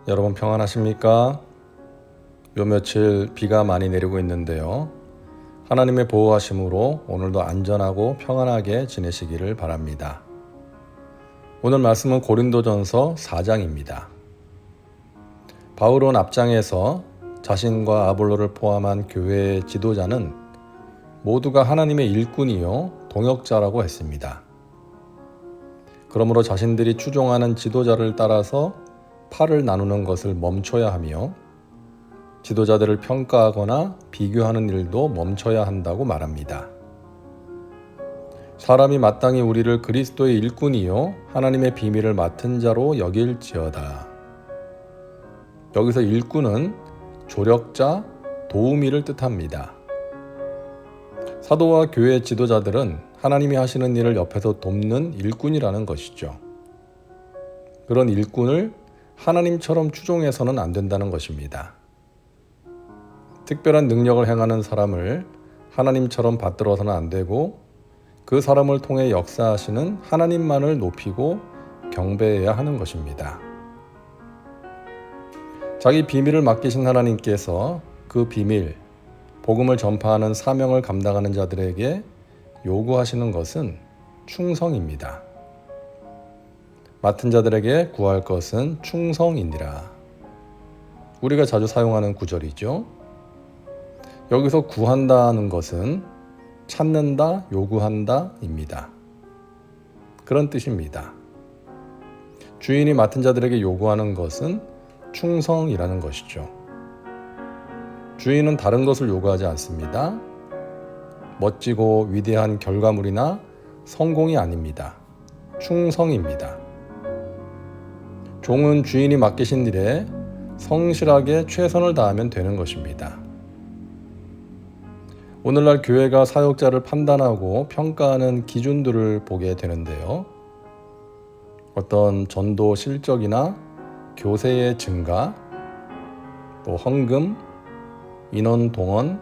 여러분 평안하십니까? 요 며칠 비가 많이 내리고 있는데요. 하나님의 보호하심으로 오늘도 안전하고 평안하게 지내시기를 바랍니다. 오늘 말씀은 고린도전서 4장입니다. 바울은 앞장에서 자신과 아볼로를 포함한 교회의 지도자는 모두가 하나님의 일꾼이요 동역자라고 했습니다. 그러므로 자신들이 추종하는 지도자를 따라서 팔을 나누는 것을 멈춰야 하며 지도자들을 평가하거나 비교하는 일도 멈춰야 한다고 말합니다. 사람이 마땅히 우리를 그리스도의 일꾼이요 하나님의 비밀을 맡은 자로 여길지어다. 여기서 일꾼은 조력자, 도우미를 뜻합니다. 사도와 교회 지도자들은 하나님이 하시는 일을 옆에서 돕는 일꾼이라는 것이죠. 그런 일꾼을 하나님처럼 추종해서는 안 된다는 것입니다. 특별한 능력을 행하는 사람을 하나님처럼 받들어서는 안 되고 그 사람을 통해 역사하시는 하나님만을 높이고 경배해야 하는 것입니다. 자기 비밀을 맡기신 하나님께서 그 비밀, 복음을 전파하는 사명을 감당하는 자들에게 요구하시는 것은 충성입니다. 맡은 자들에게 구할 것은 충성이니라. 우리가 자주 사용하는 구절이죠. 여기서 구한다는 것은 찾는다, 요구한다 입니다. 그런 뜻입니다. 주인이 맡은 자들에게 요구하는 것은 충성이라는 것이죠. 주인은 다른 것을 요구하지 않습니다. 멋지고 위대한 결과물이나 성공이 아닙니다. 충성입니다. 종은 주인이 맡기신 일에 성실하게 최선을 다하면 되는 것입니다. 오늘날 교회가 사역자를 판단하고 평가하는 기준들을 보게 되는데요. 어떤 전도 실적이나 교세의 증가, 또 헌금, 인원 동원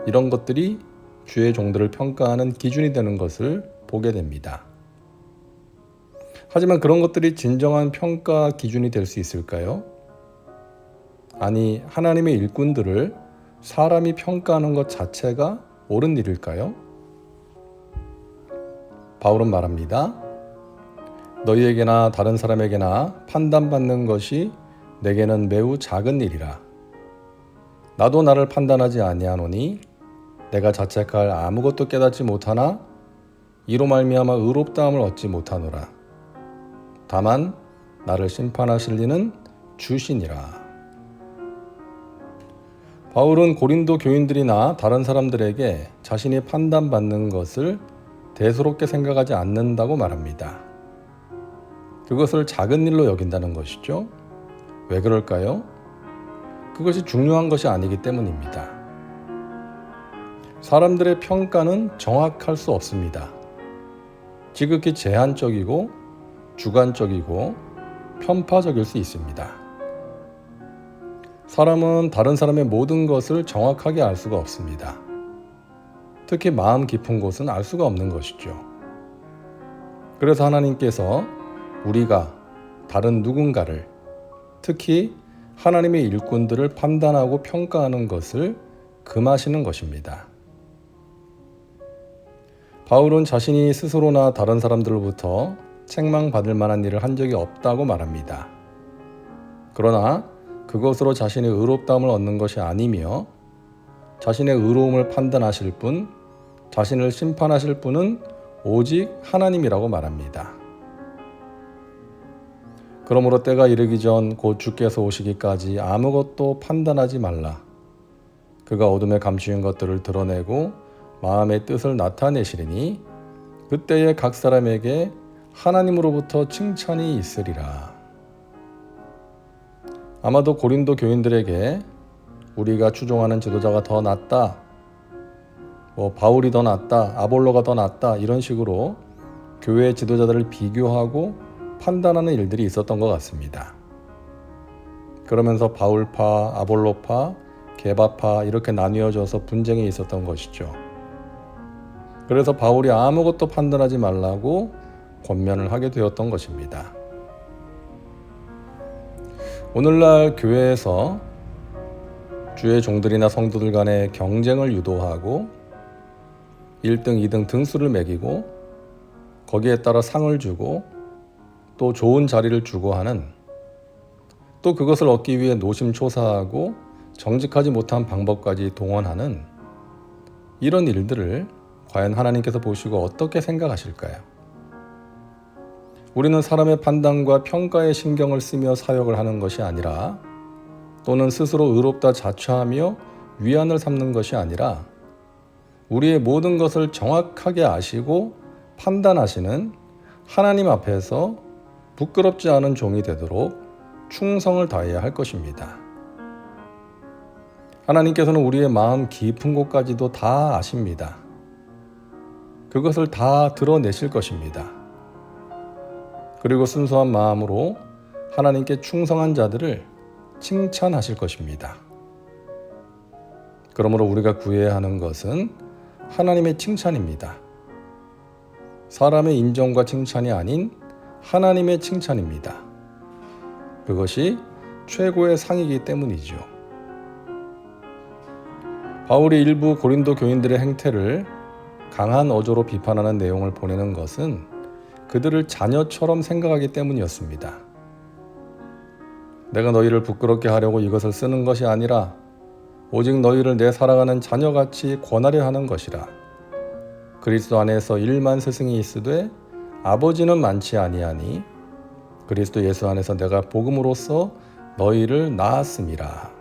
이런 것들이 주의 종들을 평가하는 기준이 되는 것을 보게 됩니다. 하지만 그런 것들이 진정한 평가 기준이 될 수 있을까요? 아니, 하나님의 일꾼들을 사람이 평가하는 것 자체가 옳은 일일까요? 바울은 말합니다. 너희에게나 다른 사람에게나 판단받는 것이 내게는 매우 작은 일이라. 나도 나를 판단하지 아니하노니 내가 자책할 아무것도 깨닫지 못하나 이로 말미암아 의롭다함을 얻지 못하노라. 다만 나를 심판하실 이는 주시니라. 바울은 고린도 교인들이나 다른 사람들에게 자신이 판단받는 것을 대수롭게 생각하지 않는다고 말합니다. 그것을 작은 일로 여긴다는 것이죠. 왜 그럴까요? 그것이 중요한 것이 아니기 때문입니다. 사람들의 평가는 정확할 수 없습니다. 지극히 제한적이고 주관적이고 편파적일 수 있습니다. 사람은 다른 사람의 모든 것을 정확하게 알 수가 없습니다. 특히 마음 깊은 곳은 알 수가 없는 것이죠. 그래서 하나님께서 우리가 다른 누군가를, 특히 하나님의 일꾼들을 판단하고 평가하는 것을 금하시는 것입니다. 바울은 자신이 스스로나 다른 사람들로부터 책망받을 만한 일을 한 적이 없다고 말합니다. 그러나 그것으로 자신의 의롭다함을 얻는 것이 아니며 자신의 의로움을 판단하실 분, 자신을 심판하실 분은 오직 하나님이라고 말합니다. 그러므로 때가 이르기 전 곧 주께서 오시기까지 아무것도 판단하지 말라. 그가 어둠에 감추인 것들을 드러내고 마음의 뜻을 나타내시리니 그때에 각 사람에게 하나님으로부터 칭찬이 있으리라. 아마도 고린도 교인들에게 우리가 추종하는 지도자가 더 낫다, 바울이 더 낫다, 아볼로가 더 낫다 이런 식으로 교회 지도자들을 비교하고 판단하는 일들이 있었던 것 같습니다. 그러면서 바울파, 아볼로파, 게바파 이렇게 나뉘어져서 분쟁이 있었던 것이죠. 그래서 바울이 아무것도 판단하지 말라고 권면을 하게 되었던 것입니다. 오늘날 교회에서 주의 종들이나 성도들 간의 경쟁을 유도하고 1등, 2등 등수를 매기고 거기에 따라 상을 주고 또 좋은 자리를 주고 하는, 또 그것을 얻기 위해 노심초사하고 정직하지 못한 방법까지 동원하는 이런 일들을 과연 하나님께서 보시고 어떻게 생각하실까요? 우리는 사람의 판단과 평가에 신경을 쓰며 사역을 하는 것이 아니라, 또는 스스로 의롭다 자처하며 위안을 삼는 것이 아니라, 우리의 모든 것을 정확하게 아시고 판단하시는 하나님 앞에서 부끄럽지 않은 종이 되도록 충성을 다해야 할 것입니다. 하나님께서는 우리의 마음 깊은 곳까지도 다 아십니다. 그것을 다 드러내실 것입니다. 그리고 순수한 마음으로 하나님께 충성한 자들을 칭찬하실 것입니다. 그러므로 우리가 구해야 하는 것은 하나님의 칭찬입니다. 사람의 인정과 칭찬이 아닌 하나님의 칭찬입니다. 그것이 최고의 상이기 때문이죠. 바울이 일부 고린도 교인들의 행태를 강한 어조로 비판하는 내용을 보내는 것은 그들을 자녀처럼 생각하기 때문이었습니다. 내가 너희를 부끄럽게 하려고 이것을 쓰는 것이 아니라 오직 너희를 내 사랑하는 자녀같이 권하려 하는 것이라. 그리스도 안에서 1만 스승이 있으되 아버지는 많지 아니하니 그리스도 예수 안에서 내가 복음으로써 너희를 낳았음이라.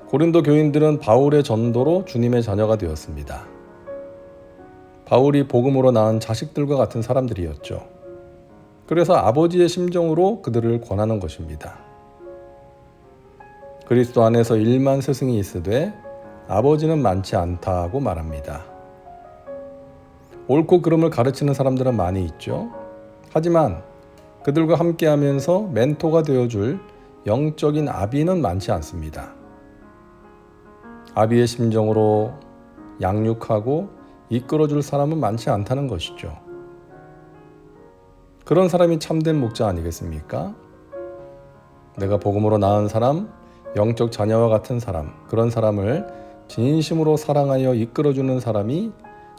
고린도 교인들은 바울의 전도로 주님의 자녀가 되었습니다. 바울이 복음으로 낳은 자식들과 같은 사람들이었죠. 그래서 아버지의 심정으로 그들을 권하는 것입니다. 그리스도 안에서 1만 스승이 있으되 아버지는 많지 않다고 말합니다. 옳고 그름을 가르치는 사람들은 많이 있죠. 하지만 그들과 함께하면서 멘토가 되어줄 영적인 아비는 많지 않습니다. 아비의 심정으로 양육하고 이끌어줄 사람은 많지 않다는 것이죠. 그런 사람이 참된 목자 아니겠습니까? 내가 복음으로 낳은 사람, 영적 자녀와 같은 사람, 그런 사람을 진심으로 사랑하여 이끌어주는 사람이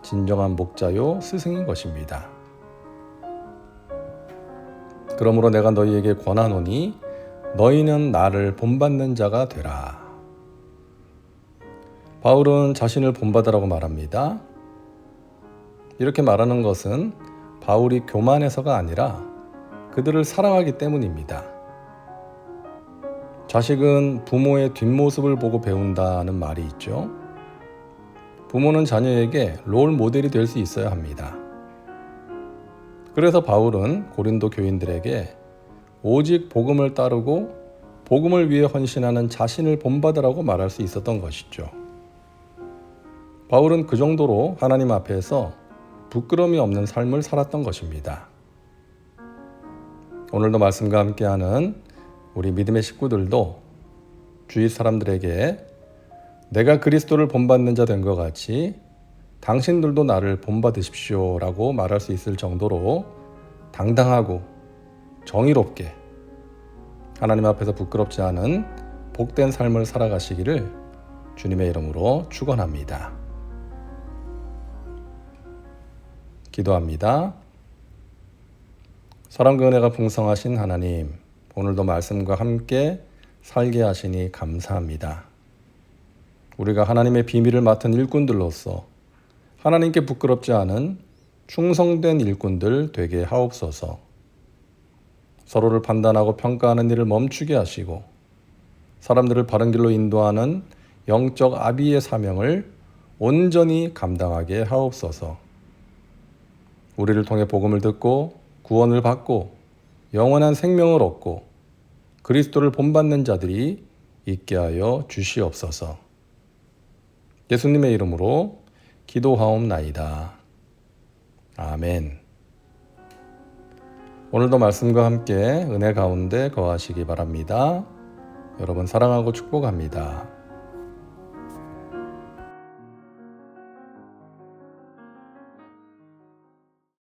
진정한 목자요 스승인 것입니다. 그러므로 내가 너희에게 권하노니 너희는 나를 본받는 자가 되라. 바울은 자신을 본받으라고 말합니다. 이렇게 말하는 것은 바울이 교만해서가 아니라 그들을 사랑하기 때문입니다. 자식은 부모의 뒷모습을 보고 배운다는 말이 있죠. 부모는 자녀에게 롤 모델이 될 수 있어야 합니다. 그래서 바울은 고린도 교인들에게 오직 복음을 따르고 복음을 위해 헌신하는 자신을 본받으라고 말할 수 있었던 것이죠. 바울은 그 정도로 하나님 앞에서 부끄러움이 없는 삶을 살았던 것입니다. 오늘도 말씀과 함께하는 우리 믿음의 식구들도 주위 사람들에게 내가 그리스도를 본받는 자 된 것 같이 당신들도 나를 본받으십시오 라고 말할 수 있을 정도로 당당하고 정의롭게 하나님 앞에서 부끄럽지 않은 복된 삶을 살아가시기를 주님의 이름으로 축원합니다. 기도합니다. 사랑과 은혜가 풍성하신 하나님, 오늘도 말씀과 함께 살게 하시니 감사합니다. 우리가 하나님의 비밀을 맡은 일꾼들로서 하나님께 부끄럽지 않은 충성된 일꾼들 되게 하옵소서. 서로를 판단하고 평가하는 일을 멈추게 하시고 사람들을 바른 길로 인도하는 영적 아비의 사명을 온전히 감당하게 하옵소서. 우리를 통해 복음을 듣고 구원을 받고 영원한 생명을 얻고 그리스도를 본받는 자들이 있게 하여 주시옵소서. 예수님의 이름으로 기도하옵나이다. 아멘. 오늘도 말씀과 함께 은혜 가운데 거하시기 바랍니다. 여러분 사랑하고 축복합니다.